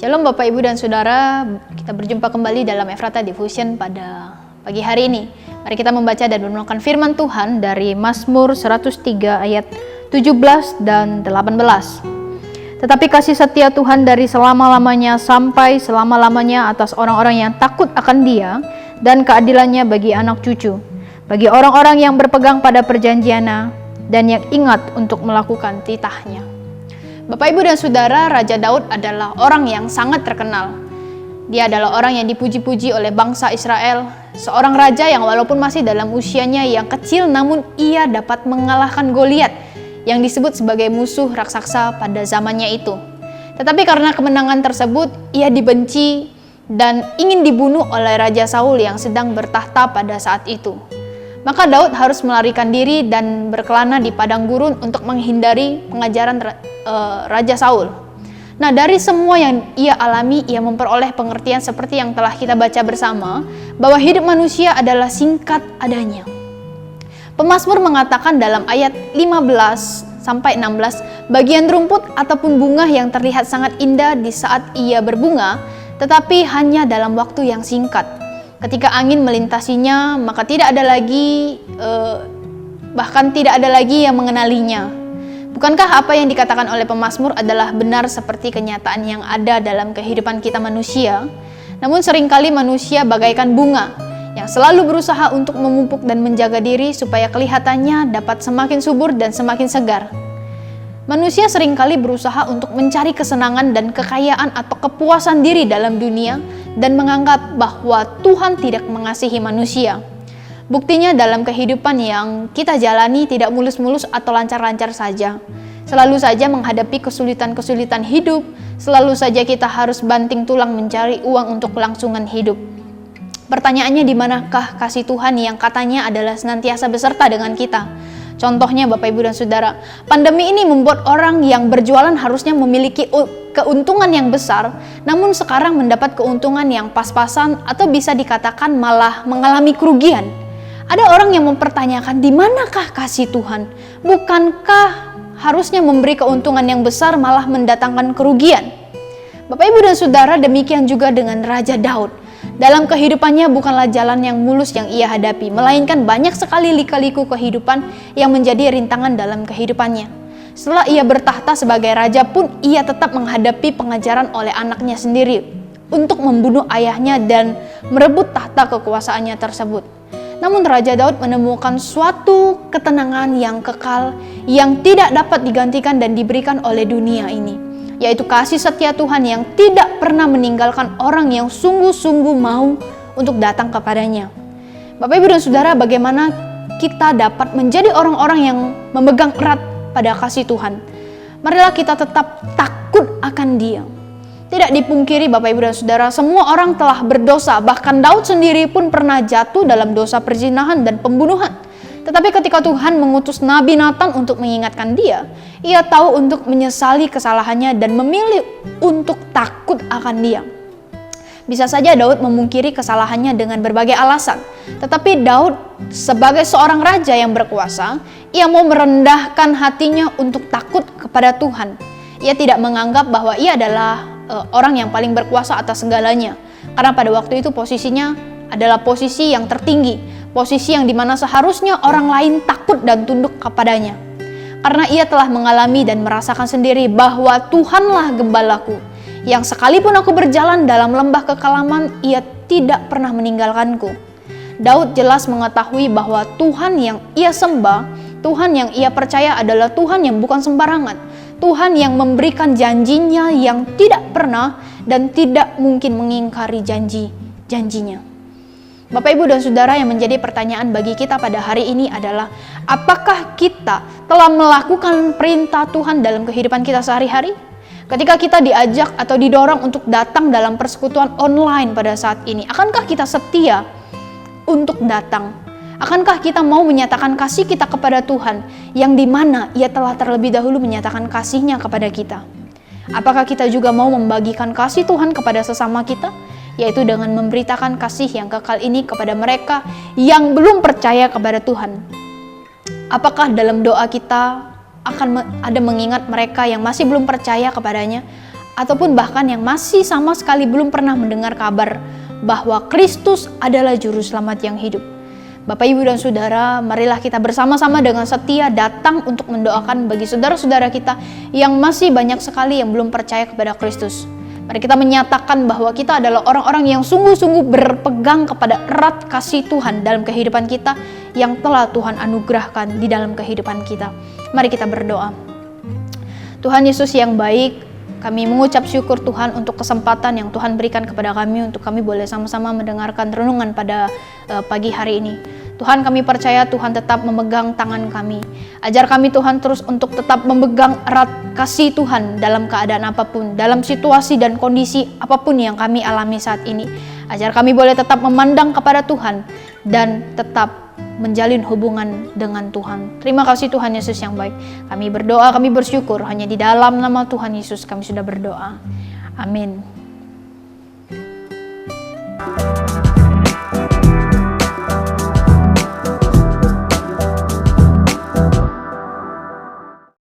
Shalom Bapak Ibu dan Saudara, kita berjumpa kembali dalam Efrata Devotion pada pagi hari ini. Mari kita membaca dan merenungkan firman Tuhan dari Mazmur 103 ayat 17 dan 18. Tetapi kasih setia Tuhan dari selama-lamanya sampai selama-lamanya atas orang-orang yang takut akan Dia, dan keadilannya bagi anak cucu, bagi orang-orang yang berpegang pada perjanjiannya dan yang ingat untuk melakukan titahnya. Bapak Ibu dan Saudara, Raja Daud adalah orang yang sangat terkenal. Dia adalah orang yang dipuji-puji oleh bangsa Israel, seorang raja yang walaupun masih dalam usianya yang kecil namun ia dapat mengalahkan Goliat yang disebut sebagai musuh raksasa pada zamannya itu. Tetapi karena kemenangan tersebut, ia dibenci dan ingin dibunuh oleh Raja Saul yang sedang bertahta pada saat itu. Maka Daud harus melarikan diri dan berkelana di padang gurun untuk menghindari pengajaran Raja Saul. Nah, dari semua yang ia alami, ia memperoleh pengertian seperti yang telah kita baca bersama, bahwa hidup manusia adalah singkat adanya. Pemazmur mengatakan dalam ayat 15 sampai 16, bagian rumput ataupun bunga yang terlihat sangat indah di saat ia berbunga, tetapi hanya dalam waktu yang singkat. Ketika angin melintasinya, maka bahkan tidak ada lagi yang mengenalinya. Bukankah apa yang dikatakan oleh pemazmur adalah benar seperti kenyataan yang ada dalam kehidupan kita manusia? Namun seringkali manusia bagaikan bunga yang selalu berusaha untuk memupuk dan menjaga diri supaya kelihatannya dapat semakin subur dan semakin segar. Manusia seringkali berusaha untuk mencari kesenangan dan kekayaan atau kepuasan diri dalam dunia dan menganggap bahwa Tuhan tidak mengasihi manusia. Buktinya dalam kehidupan yang kita jalani tidak mulus-mulus atau lancar-lancar saja. Selalu saja menghadapi kesulitan-kesulitan hidup, selalu saja kita harus banting tulang mencari uang untuk kelangsungan hidup. Pertanyaannya, di manakah kasih Tuhan yang katanya adalah senantiasa beserta dengan kita? Contohnya Bapak Ibu dan Saudara, pandemi ini membuat orang yang berjualan harusnya memiliki keuntungan yang besar, namun sekarang mendapat keuntungan yang pas-pasan atau bisa dikatakan malah mengalami kerugian. Ada orang yang mempertanyakan, di manakah kasih Tuhan? Bukankah harusnya memberi keuntungan yang besar malah mendatangkan kerugian? Bapak Ibu dan Saudara, demikian juga dengan Raja Daud. Dalam kehidupannya bukanlah jalan yang mulus yang ia hadapi, melainkan banyak sekali lika-liku kehidupan yang menjadi rintangan dalam kehidupannya. Setelah ia bertahta sebagai raja pun, ia tetap menghadapi pengajaran oleh anaknya sendiri untuk membunuh ayahnya dan merebut tahta kekuasaannya tersebut. Namun Raja Daud menemukan suatu ketenangan yang kekal yang tidak dapat digantikan dan diberikan oleh dunia ini, yaitu kasih setia Tuhan yang tidak pernah meninggalkan orang yang sungguh-sungguh mau untuk datang kepadanya. Bapak Ibu dan Saudara, bagaimana kita dapat menjadi orang-orang yang memegang erat pada kasih Tuhan? Marilah kita tetap takut akan Dia. Tidak dipungkiri Bapak Ibu dan Saudara, semua orang telah berdosa, bahkan Daud sendiri pun pernah jatuh dalam dosa perzinahan dan pembunuhan. Tetapi ketika Tuhan mengutus Nabi Nathan untuk mengingatkan dia, ia tahu untuk menyesali kesalahannya dan memilih untuk takut akan Dia. Bisa saja Daud memungkiri kesalahannya dengan berbagai alasan, tetapi Daud sebagai seorang raja yang berkuasa, ia mau merendahkan hatinya untuk takut kepada Tuhan. Ia tidak menganggap bahwa ia adalah orang yang paling berkuasa atas segalanya, karena pada waktu itu posisinya adalah posisi yang tertinggi, posisi yang dimana seharusnya orang lain takut dan tunduk kepadanya. Karena ia telah mengalami dan merasakan sendiri bahwa Tuhanlah gembalaku, yang sekalipun aku berjalan dalam lembah kekelaman, ia tidak pernah meninggalkanku. Daud jelas mengetahui bahwa Tuhan yang ia sembah, Tuhan yang ia percaya adalah Tuhan yang bukan sembarangan, Tuhan yang memberikan janjinya yang tidak pernah dan tidak mungkin mengingkari janjinya. Bapak Ibu dan Saudara, yang menjadi pertanyaan bagi kita pada hari ini adalah, apakah kita telah melakukan perintah Tuhan dalam kehidupan kita sehari-hari? Ketika kita diajak atau didorong untuk datang dalam persekutuan online pada saat ini, akankah kita setia untuk datang? Akankah kita mau menyatakan kasih kita kepada Tuhan yang dimana Ia telah terlebih dahulu menyatakan kasih-Nya kepada kita? Apakah kita juga mau membagikan kasih Tuhan kepada sesama kita, yaitu dengan memberitakan kasih yang kekal ini kepada mereka yang belum percaya kepada Tuhan? Apakah dalam doa kita akan ada mengingat mereka yang masih belum percaya kepadanya? ataupun bahkan yang masih sama sekali belum pernah mendengar kabar bahwa Kristus adalah juru selamat yang hidup. Bapak, Ibu, dan Saudara, marilah kita bersama-sama dengan setia datang untuk mendoakan bagi saudara-saudara kita yang masih banyak sekali yang belum percaya kepada Kristus. Mari kita menyatakan bahwa kita adalah orang-orang yang sungguh-sungguh berpegang kepada erat kasih Tuhan dalam kehidupan kita yang telah Tuhan anugerahkan di dalam kehidupan kita. Mari kita berdoa. Tuhan Yesus yang baik, kami mengucap syukur Tuhan untuk kesempatan yang Tuhan berikan kepada kami untuk kami boleh sama-sama mendengarkan renungan pada pagi hari ini. Tuhan, kami percaya Tuhan tetap memegang tangan kami. Ajar kami Tuhan terus untuk tetap memegang erat kasih Tuhan dalam keadaan apapun, dalam situasi dan kondisi apapun yang kami alami saat ini. Ajar kami boleh tetap memandang kepada Tuhan dan tetap menjalin hubungan dengan Tuhan. Terima kasih Tuhan Yesus yang baik. Kami berdoa, kami bersyukur hanya di dalam nama Tuhan Yesus kami sudah berdoa. Amin.